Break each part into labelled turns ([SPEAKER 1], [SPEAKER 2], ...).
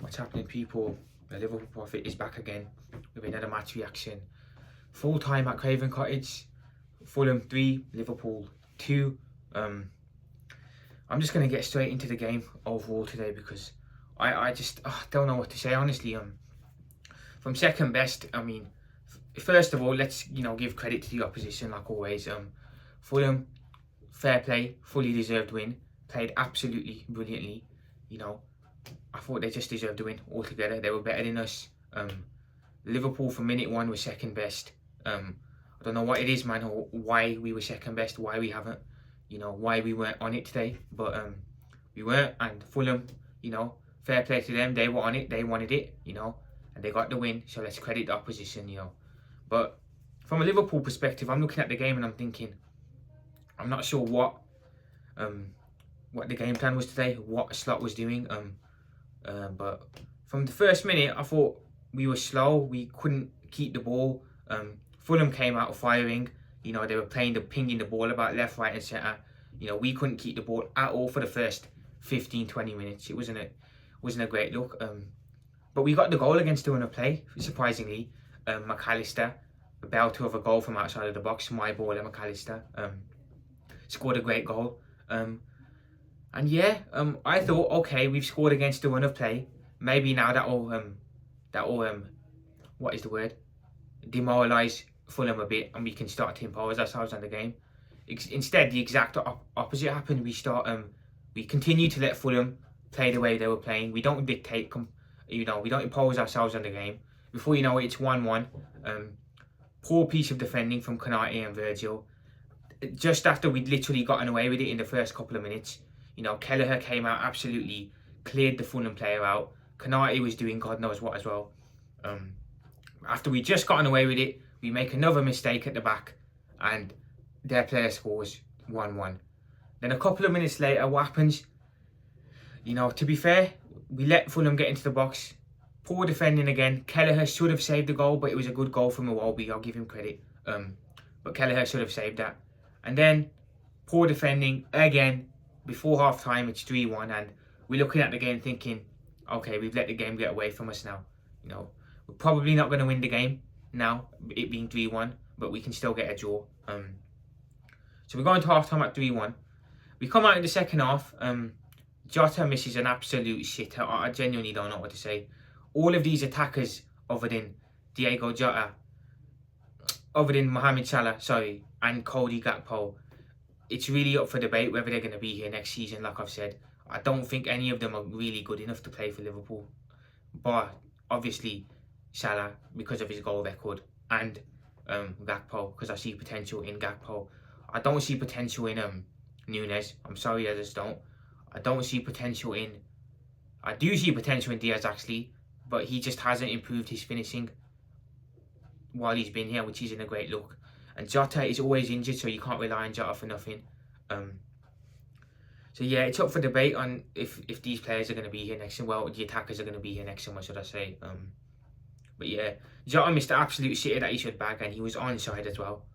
[SPEAKER 1] What's happening, people? The Liverpool Prophet is back again with another match reaction. Full time at Craven Cottage. Fulham 3, Liverpool 2. I'm just going to get straight into the game overall today because I just don't know what to say, honestly. From second best, I mean, first of all, let's give credit to the opposition like always. Fulham, fair play, fully deserved win. Played absolutely brilliantly. I thought they just deserved the win altogether. They were better than us. Liverpool from minute one was second best. I don't know what it is, man, or why we were second best, why we haven't, why we weren't on it today. But we weren't, and Fulham, fair play to them. They were on it, they wanted it, and they got the win. So let's credit the opposition, But from a Liverpool perspective, I'm looking at the game and I'm thinking, I'm not sure what the game plan was today, what Slot was doing. But from the first minute, I thought we were slow. We couldn't keep the ball. Fulham came out firing. They were pinging the ball about left, right, and centre. We couldn't keep the ball at all for the first 15-20 minutes. It wasn't a great look. But we got the goal against the run of play, surprisingly. McAllister, a belter of a goal from outside of the box. My ball, and McAllister scored a great goal. And yeah, I thought, okay, we've scored against the run of play. Maybe now that'll what is the word? Demoralise Fulham a bit, and we can start to impose ourselves on the game. Instead, the exact opposite happened. We continue to let Fulham play the way they were playing. We don't dictate, we don't impose ourselves on the game. Before you know it, it's 1-1. Poor piece of defending from Konate and Virgil. Just after we'd literally gotten away with it in the first couple of minutes. Kelleher came out, absolutely cleared the Fulham player out. Konate was doing God knows what as well. After we just gotten away with it, we make another mistake at the back and their player scores 1-1. Then a couple of minutes later, what happens? To be fair, we let Fulham get into the box. Poor defending again. Kelleher should have saved the goal, but it was a good goal from Iwobi. I'll give him credit. But Kelleher should have saved that. And then poor defending again. Before half time, it's 3-1, and we're looking at the game thinking, okay, we've let the game get away from us now. We're probably not going to win the game now, it being 3-1, but we can still get a draw. So we're going to half time at 3-1. We come out in the second half. Jota misses an absolute shitter. I genuinely don't know what to say. All of these attackers, other than Diego Jota, other than Mohamed Salah, and Cody Gakpo, it's really up for debate whether they're going to be here next season. Like I've said, I don't think any of them are really good enough to play for Liverpool. But obviously Salah, because of his goal record, and Gakpo, because I see potential in Gakpo. I don't see potential in Nunes. I'm sorry, I just don't. I do see potential in Diaz actually, but he just hasn't improved his finishing while he's been here, which isn't a great look. And Jota is always injured, so you can't rely on Jota for nothing. So yeah, it's up for debate on if these players are going to be here next summer. Well, the attackers are going to be here next summer, should I say. But yeah, Jota missed the absolute shit that he should bag, and he was onside as well.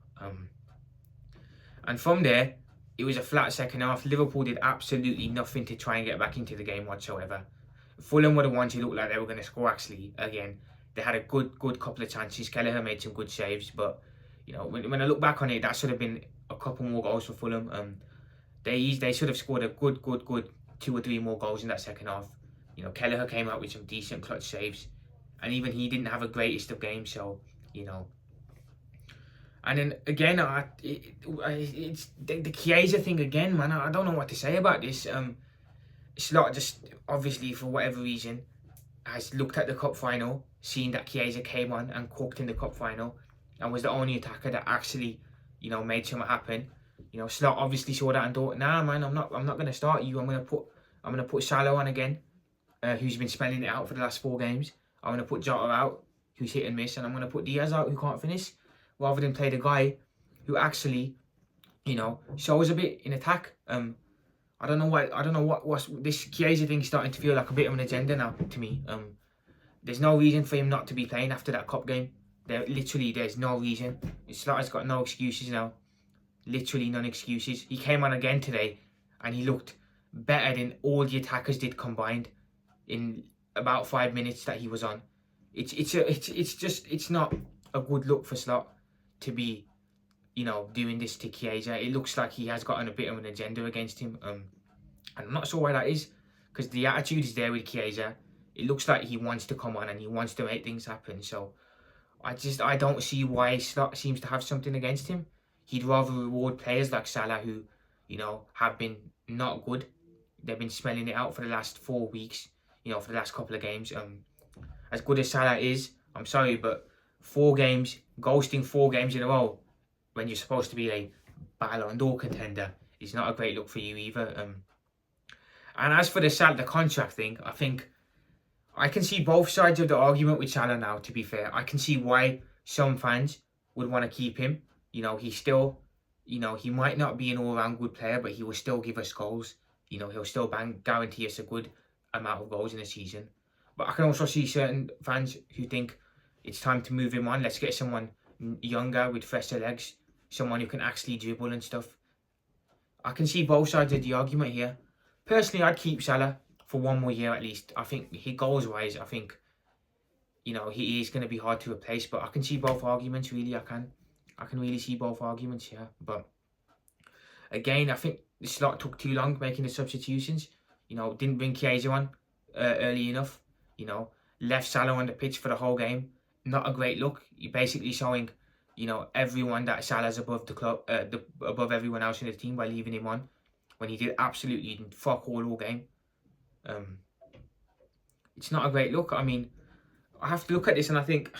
[SPEAKER 1] And from there, it was a flat second half. Liverpool did absolutely nothing to try and get back into the game whatsoever. Fulham were the ones who looked like they were going to score, actually. Again, they had a good couple of chances. Kelleher made some good saves, but when I look back on it, that should have been a couple more goals for Fulham. They should have scored a good 2 or 3 more goals in that second half. Kelleher came out with some decent clutch saves, and even he didn't have a greatest of games. So and then again, it's the Chiesa thing again, man. I don't know what to say about this. Slot just obviously for whatever reason has looked at the cup final, seen that Chiesa came on and cooked in the cup final, and was the only attacker that actually, made something happen. Slot obviously saw that and thought, nah, man, I'm not gonna start you. I'm gonna put Salah on again, who's been spelling it out for the last 4 games. I'm gonna put Jota out, who's hit and miss, and I'm gonna put Diaz out, who can't finish, rather than play the guy who actually, shows a bit in attack. I don't know what's this Chiesa thing starting to feel like a bit of an agenda now to me. There's no reason for him not to be playing after that cup game. There's no reason. Slotter's got no excuses now. Literally none excuses. He came on again today and he looked better than all the attackers did combined in about 5 minutes that he was on. It's not a good look for Slot to be, you know, doing this to Chiesa. It looks like he has gotten a bit of an agenda against him. And I'm not sure why that is, because the attitude is there with Chiesa. It looks like he wants to come on and he wants to make things happen. So I don't see why Slot seems to have something against him. He'd rather reward players like Salah, who, you know, have been not good. They've been smelling it out for the last 4 weeks, you know, for the last couple of games. As good as Salah is, I'm sorry, but 4 games, ghosting 4 games in a row when you're supposed to be a Ballon d'Or contender is not a great look for you either. And as for the contract thing, I think I can see both sides of the argument with Salah now, to be fair. I can see why some fans would want to keep him. You know, he's still, you know, he might not be an all-round good player, but he will still give us goals. You know, he'll still guarantee us a good amount of goals in a season. But I can also see certain fans who think it's time to move him on. Let's get someone younger with fresher legs, someone who can actually dribble and stuff. I can see both sides of the argument here. Personally, I'd keep Salah for 1 more year at least. I think goals-wise, I think, you know, he is going to be hard to replace. But I can see both arguments, really. I can really see both arguments here. But again, I think the Slot took too long making the substitutions. You know, didn't bring Chiesa on early enough. You know, left Salah on the pitch for the whole game. Not a great look. You're basically showing, you know, everyone that Salah's above the club, above everyone else in the team by leaving him on, when he did absolutely fuck all game. It's not a great look. I mean, I have to look at this and I think,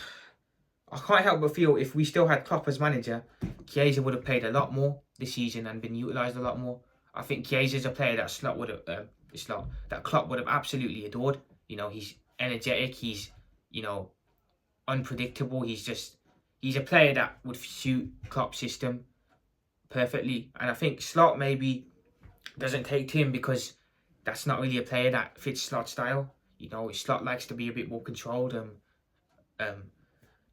[SPEAKER 1] I can't help but feel if we still had Klopp as manager, Chiesa would have played a lot more this season and been utilised a lot more. I think Chiesa's a player that that Klopp would have absolutely adored. You know, he's energetic, he's, you know, unpredictable. He's a player that would suit Klopp's system perfectly. And I think Slot maybe doesn't take to him because that's not really a player that fits Slot's style. You know, Slot likes to be a bit more controlled.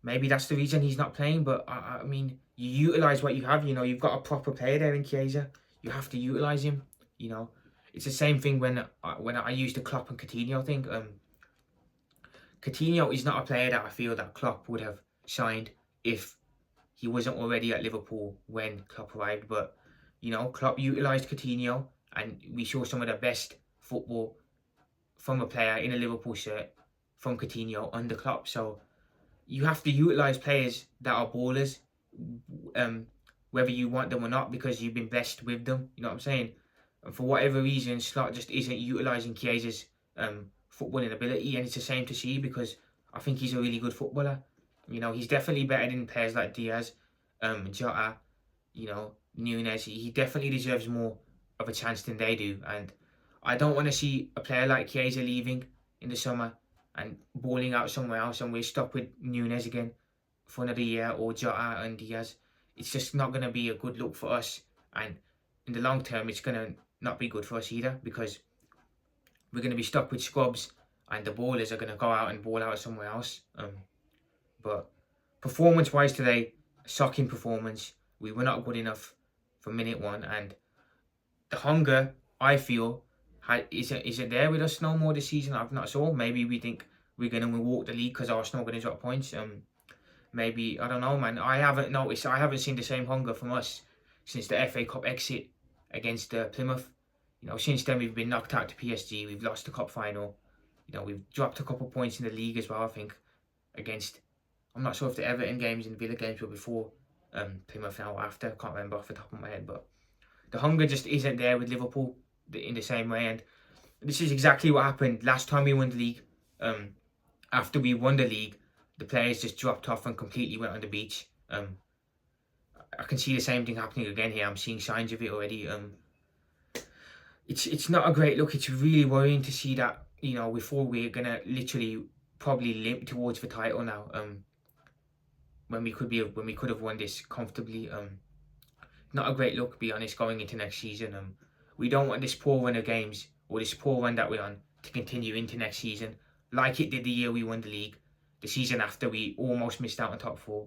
[SPEAKER 1] Maybe that's the reason he's not playing. But I mean, you utilise what you have. You know, you've got a proper player there in Chiesa. You have to utilise him. You know, it's the same thing when I used the Klopp and Coutinho thing. Coutinho is not a player that I feel that Klopp would have signed if he wasn't already at Liverpool when Klopp arrived. But, you know, Klopp utilised Coutinho and we saw some of the best football from a player in a Liverpool shirt from Coutinho under Klopp. So you have to utilise players that are ballers, whether you want them or not, because you've been blessed with them. You know what I'm saying? And for whatever reason, Slot just isn't utilising Chiesa's footballing ability, and it's a shame to see because I think he's a really good footballer. You know, he's definitely better than players like Diaz, Jota, you know, Nunes. He definitely deserves more of a chance than they do, and I don't want to see a player like Chiesa leaving in the summer and balling out somewhere else and we're stuck with Nunes again for another year, or Jota and Diaz. It's just not going to be a good look for us, and in the long term it's going to not be good for us either, because we're going to be stuck with scrubs and the ballers are going to go out and ball out somewhere else. But performance-wise today, shocking performance. We were not good enough from minute 1, and the hunger, I feel, is it there with us no more this season? I'm not sure. Maybe we think we're going to walk the league because Arsenal are going to drop points. Maybe, I don't know, man. I haven't seen the same hunger from us since the FA Cup exit against Plymouth. You know, since then we've been knocked out to PSG. We've lost the cup final. You know, we've dropped a couple of points in the league as well, I think, against, I'm not sure if the Everton games and Villa games were before Plymouth now or after. I can't remember off the top of my head, but the hunger just isn't there with Liverpool in the same way. And this is exactly what happened last time we won the league. After we won the league, the players just dropped off and completely went on the beach. I can see the same thing happening again here. I'm seeing signs of it already. It's not a great look. It's really worrying to see that, you know, before we're gonna literally probably limp towards the title now. When we could have won this comfortably. Not a great look, to be honest, going into next season. We don't want this poor run of games, or this poor run that we're on, to continue into next season, like it did the year we won the league. The season after, we almost missed out on top 4.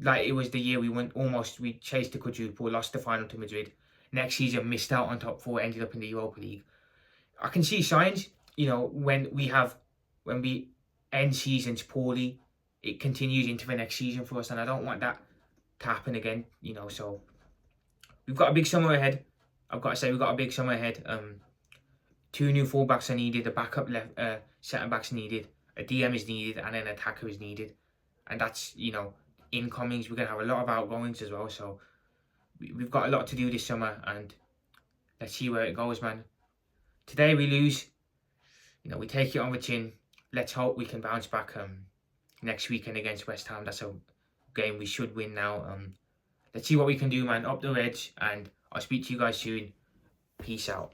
[SPEAKER 1] Like it was the year we chased the quadruple, lost the final to Madrid. Next season, missed out on top 4, ended up in the Europa League. I can see signs, you know, when when we end seasons poorly, it continues into the next season for us, and I don't want that to happen again, you know. So we've got a big summer ahead. I've got to say, we've got a big summer ahead. 2 new fullbacks are needed, a backup centre backs needed, a DM is needed, and an attacker is needed. And that's, you know, incomings. We're going to have a lot of outgoings as well. So we've got a lot to do this summer, and let's see where it goes, man. Today we lose, you know, we take it on the chin. Let's hope we can bounce back next weekend against West Ham. That's a game we should win now. Let's see what we can do, man. Up the Reds, and I'll speak to you guys soon. Peace out.